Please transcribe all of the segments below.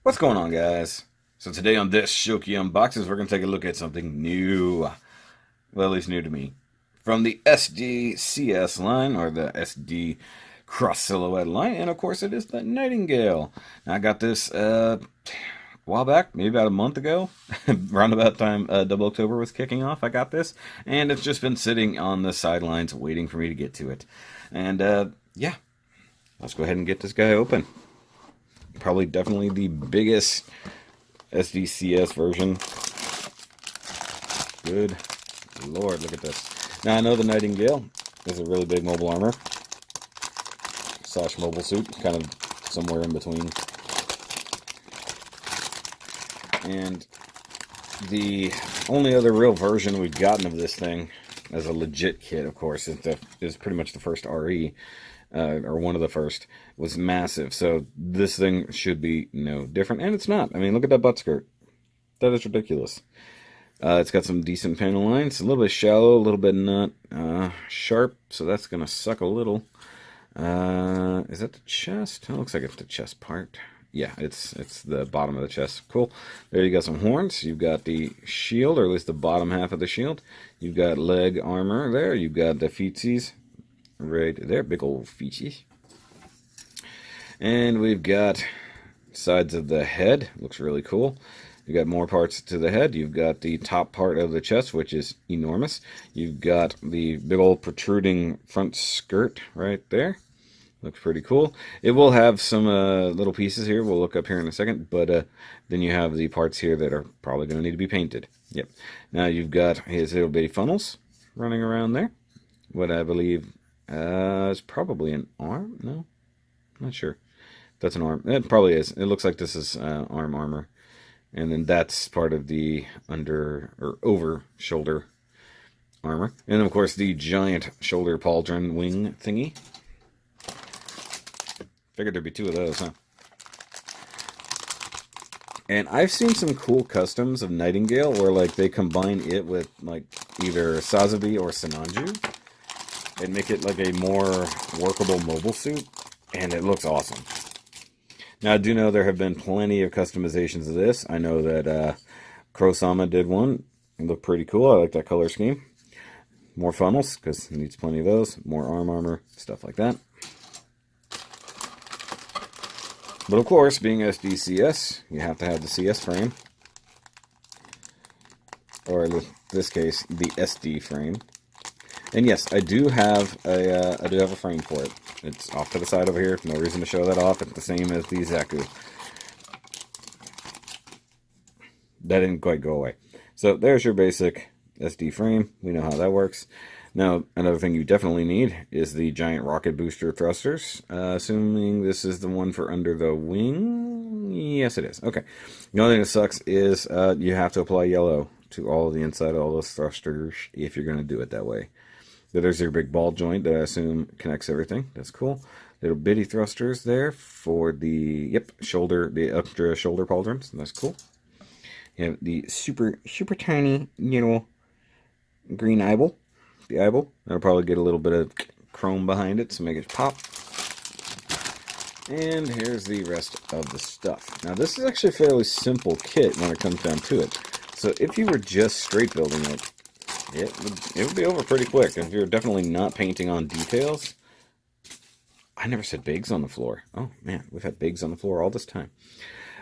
What's going on, guys? So today on this Shoky Unboxes, we're going to take a look at something new. Well, at least new to me. From the SDCS line, or the SD Cross Silhouette line, and of course it is the Nightingale. Now, I got this a while back, maybe about a month ago, around about time Double October was kicking off, I got this, and it's just been sitting on the sidelines waiting for me to get to it. And yeah, let's go ahead and get this guy open. Probably definitely the biggest SDCS version. Good Lord, look at this. Now I know the Nightingale is a really big mobile armor slash mobile suit, kind of somewhere in between. And the only other real version we've gotten of this thing as a legit kit, of course, is pretty much the first RE. Or one of the first, was massive. So this thing should be no different. And it's not. I mean, look at that butt skirt. That is ridiculous. It's got some decent panel lines. A little bit shallow, a little bit not sharp. So that's going to suck a little. Is that the chest? It looks like it's the chest part. Yeah, it's the bottom of the chest. Cool. There you got some horns. You've got the shield, or at least the bottom half of the shield. You've got leg armor there. You've got the feetsies. Right there, big old feetsies. And we've got sides of the head. Looks really cool. You've got more parts to the head. You've got the top part of the chest, which is enormous. You've got the big old protruding front skirt right there. Looks pretty cool. It will have some little pieces here. We'll look up here in a second. But then you have the parts here that are probably going to need to be painted. Yep. Now you've got his little bitty funnels running around there. What I believe... it's probably an arm? No? Not sure. That's an arm. It probably is. It looks like this is arm armor. And then that's part of the under or over shoulder armor. And then, of course, the giant shoulder pauldron wing thingy. Figured there'd be two of those, huh? And I've seen some cool customs of Nightingale where, like, they combine it with, like, either Sazabi or Sinanju and make it like a more workable mobile suit, and it looks awesome. Now, I do know there have been plenty of customizations of this. I know that TheKrowSama did one. It looked pretty cool. I like that color scheme. More funnels, because it needs plenty of those. More arm armor, stuff like that. But of course, being SDCS, you have to have the CS frame. Or in this case, the SD frame. And yes, I do have a frame for it. It's off to the side over here. No reason to show that off. It's the same as the Zaku. That didn't quite go away. So there's your basic SD frame. We know how that works. Now, another thing you definitely need is the giant rocket booster thrusters. Assuming this is the one for under the wing. Yes, it is. Okay. The only thing that sucks is you have to apply yellow to all of the inside of all those thrusters if you're going to do it that way. There's your big ball joint that I assume connects everything. That's cool. Little bitty thrusters there for the shoulder, the extra shoulder pauldrons. That's cool. You have the super tiny, green eyeball. The eyeball. That'll probably get a little bit of chrome behind it to make it pop. And here's the rest of the stuff. Now this is actually a fairly simple kit when it comes down to it. So if you were just straight building it, it would be over pretty quick. If you're definitely not painting on details. I never said bigs on the floor. Oh, man. We've had bigs on the floor all this time.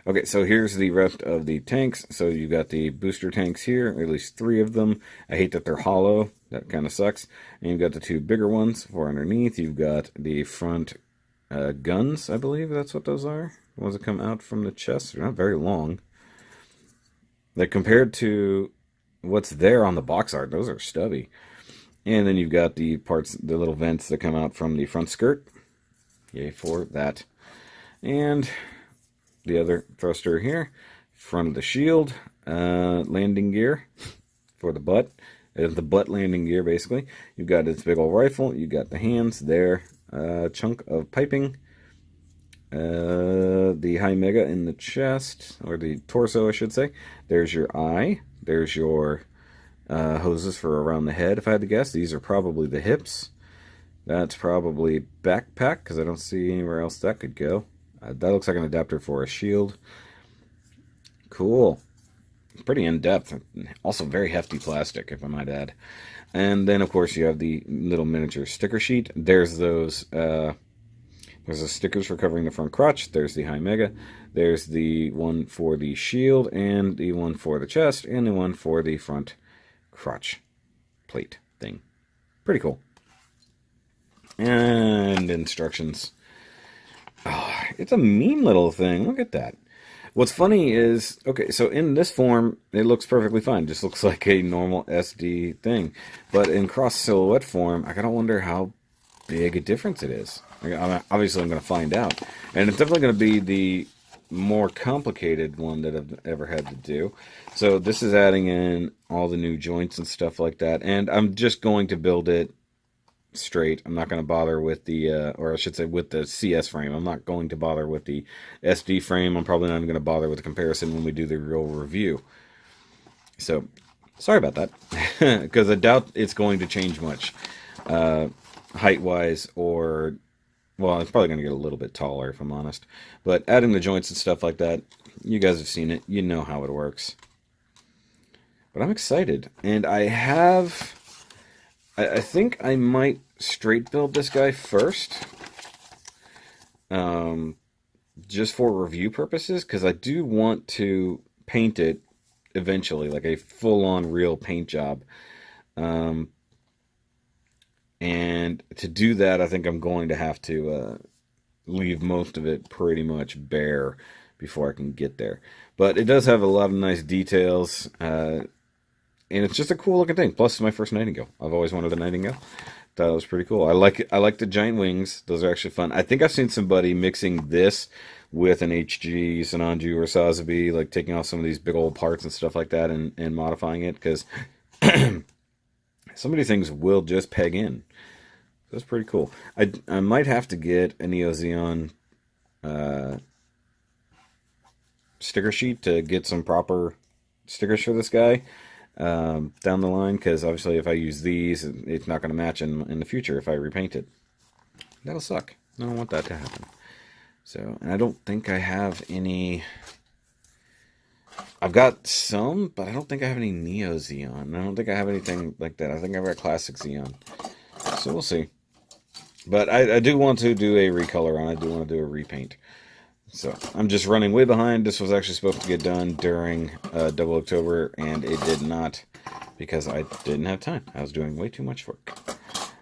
Okay, so here's the rest of the tanks. So you've got the booster tanks here. At least 3 of them. I hate that they're hollow. That kind of sucks. And you've got the 2 bigger ones for underneath. You've got the front guns, I believe that's what those are. The ones that come out from the chest. They're not very long. Like, compared to what's there on the box art, those are stubby. And then you've got the parts, the little vents that come out from the front skirt. Yay for that. And the other thruster here, front of the shield, landing gear for the butt. The butt landing gear, basically. You've got this big old rifle. You've got the hands there, chunk of piping. The high mega in the chest, or the torso, I should say. There's your eye. There's your hoses for around the head, if I had to guess. These are probably the hips. That's probably backpack, because I don't see anywhere else that could go. That looks like an adapter for a shield. Cool. Pretty in-depth. Also very hefty plastic, if I might add. And then, of course, you have the little miniature sticker sheet. There's those... there's the stickers for covering the front crotch. There's the High Mega. There's the one for the shield, and the one for the chest, and the one for the front crotch plate thing. Pretty cool. And instructions. Oh, it's a mean little thing. Look at that. What's funny is, okay, so in this form, it looks perfectly fine. Just looks like a normal SD thing. But in cross silhouette form, I gotta wonder how big a difference it is. Obviously, I'm going to find out. And it's definitely going to be the more complicated one that I've ever had to do. So this is adding in all the new joints and stuff like that. And I'm just going to build it straight. I'm not going to bother with the, or I should say with the CS frame. I'm not going to bother with the SD frame. I'm probably not going to bother with the comparison when we do the real review. So, sorry about that. Because I doubt it's going to change much. Height-wise, or... well, it's probably going to get a little bit taller, if I'm honest. But adding the joints and stuff like that, you guys have seen it. You know how it works. But I'm excited. And I have... I think I might straight build this guy first. Just for review purposes, because I do want to paint it eventually, like a full-on real paint job. And to do that, I think I'm going to have to leave most of it pretty much bare before I can get there. But it does have a lot of nice details, and it's just a cool looking thing. Plus, it's my first Nightingale. I've always wanted a Nightingale. Thought it was pretty cool. I like the giant wings. Those are actually fun. I think I've seen somebody mixing this with an HG, Sinanju, or Sazabi, like taking off some of these big old parts and stuff like that and modifying it, because some of these things will just peg in. That's pretty cool. I might have to get a Neo Xeon sticker sheet to get some proper stickers for this guy down the line, because obviously if I use these, it's not going to match in the future if I repaint it. That'll suck. I don't want that to happen. So, and I don't think I have any... I've got some, but I don't think I have any Neo Xeon. I don't think I have anything like that. I think I've got Classic Xeon. So we'll see. But I do want to do a recolor on it. I do want to do a repaint. So I'm just running way behind. This was actually supposed to get done during Double October, and it did not, because I didn't have time. I was doing way too much work.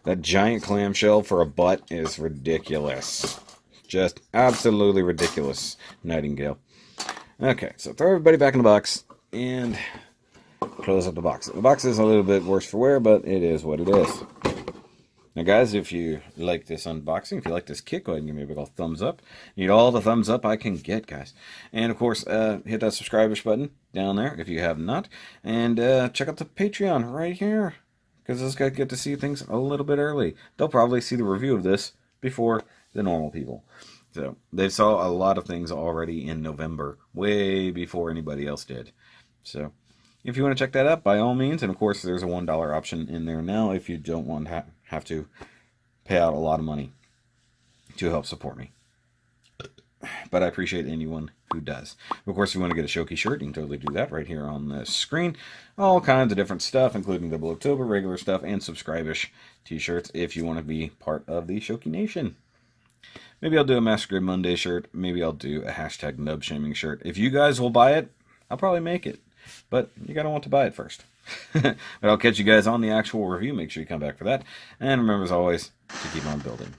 That giant clamshell for a butt is ridiculous. Just absolutely ridiculous, Nightingale. Okay, so throw everybody back in the box, and close up the box. The box is a little bit worse for wear, but it is what it is. Now, guys, if you like this unboxing, if you like this kit, go ahead and give me a big old thumbs up. Need all the thumbs up I can get, guys. And, of course, hit that subscribe button down there if you have not. And check out the Patreon right here, because those guys get to see things a little bit early. They'll probably see the review of this before the normal people. So, they saw a lot of things already in November, way before anybody else did. So, if you want to check that out, by all means. And, of course, there's a $1 option in there now if you don't want to have to pay out a lot of money to help support me. But I appreciate anyone who does. Of course, if you want to get a Shoky shirt, you can totally do that right here on the screen. All kinds of different stuff, including Double October, regular stuff, and subscribe-ish t-shirts if you want to be part of the Shoky Nation. Maybe I'll do a Masquerade Monday shirt. Maybe I'll do a hashtag nub shaming shirt. If you guys will buy it, I'll probably make it. But you gotta want to buy it first. But I'll catch you guys on the actual review. Make sure you come back for that. And remember, as always, to keep on building.